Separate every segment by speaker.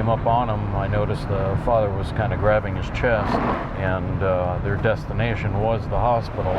Speaker 1: came up on them, I noticed the father was kind of grabbing his chest, and their destination was the hospital.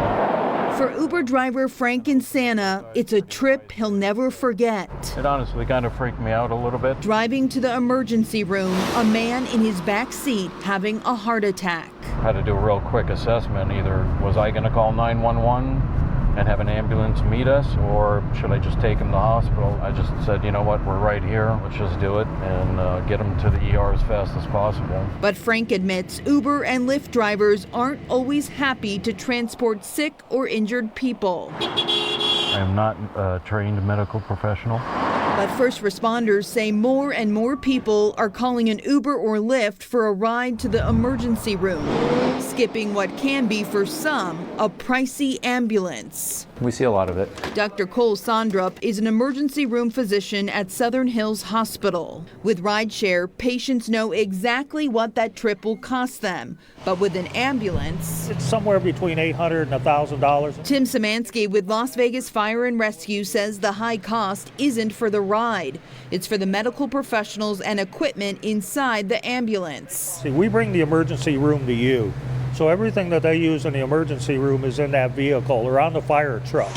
Speaker 2: For Uber driver Frank Insana, it's a trip he'll never forget.
Speaker 1: It honestly kind of freaked me out a little bit.
Speaker 2: Driving to the emergency room, a man in his back seat having a heart attack.
Speaker 1: I had to do a real quick assessment. Either was I going to call 911 and have an ambulance meet us, or should I just take him to the hospital? I just said, you know what, we're right here. Let's just do it and get him to the ER as fast as possible.
Speaker 2: But Frank admits Uber and Lyft drivers aren't always happy to transport sick or injured people.
Speaker 1: I am not a trained medical professional.
Speaker 2: But first responders say more and more people are calling an Uber or Lyft for a ride to the emergency room, skipping what can be, for some, a pricey ambulance.
Speaker 3: We see a lot of it.
Speaker 2: Dr. Cole Sondrup is an emergency room physician at Southern Hills Hospital. With rideshare, patients know exactly what that trip will cost them. But with an ambulance,
Speaker 4: it's somewhere between $800 and $1,000.
Speaker 2: Tim Szymanski with Las Vegas Fire and Rescue says the high cost isn't for the ride. It's for the medical professionals and equipment inside the ambulance.
Speaker 4: See, we bring the emergency room to you. So everything that they use in the emergency room is in that vehicle or on the fire truck.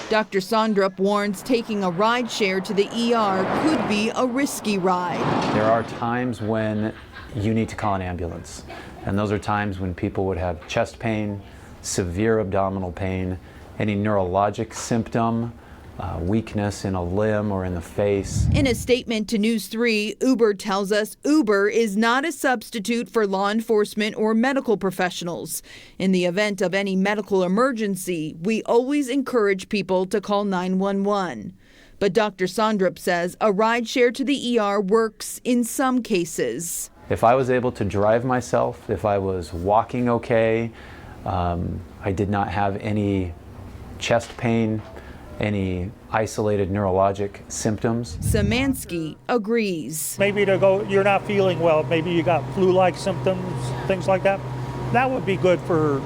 Speaker 2: Dr. Sondrup warns taking a ride share to the ER could be a risky ride.
Speaker 3: There are times when you need to call an ambulance. And those are times when people would have chest pain, severe abdominal pain, any neurologic symptom, weakness in a limb or in the face.
Speaker 2: In a statement to News 3, Uber tells us Uber is not a substitute for law enforcement or medical professionals. In the event of any medical emergency, we always encourage people to call 911. But Dr. Sondrup says a ride share to the ER works in some cases.
Speaker 3: If I was able to drive myself, if I was walking okay, I did not have any chest pain, any isolated neurologic symptoms.
Speaker 2: Szymanski agrees.
Speaker 4: Maybe to go, you're not feeling well, maybe you got flu-like symptoms, things like that. That would be good for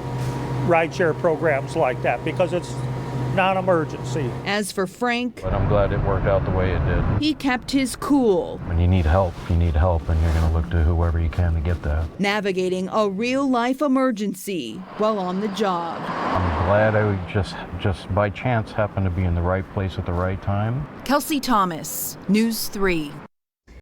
Speaker 4: rideshare programs like that because it's non-emergency.
Speaker 2: As for Frank,
Speaker 1: But I'm glad it worked out the way it did.
Speaker 2: he kept his cool,
Speaker 1: When you need help, and you're going to look to whoever you can to get that.
Speaker 2: navigating a real-life emergency while on the job.
Speaker 1: I'm glad I just by chance happened to be in the right place at the right time.
Speaker 2: Kelsey Thomas, News 3.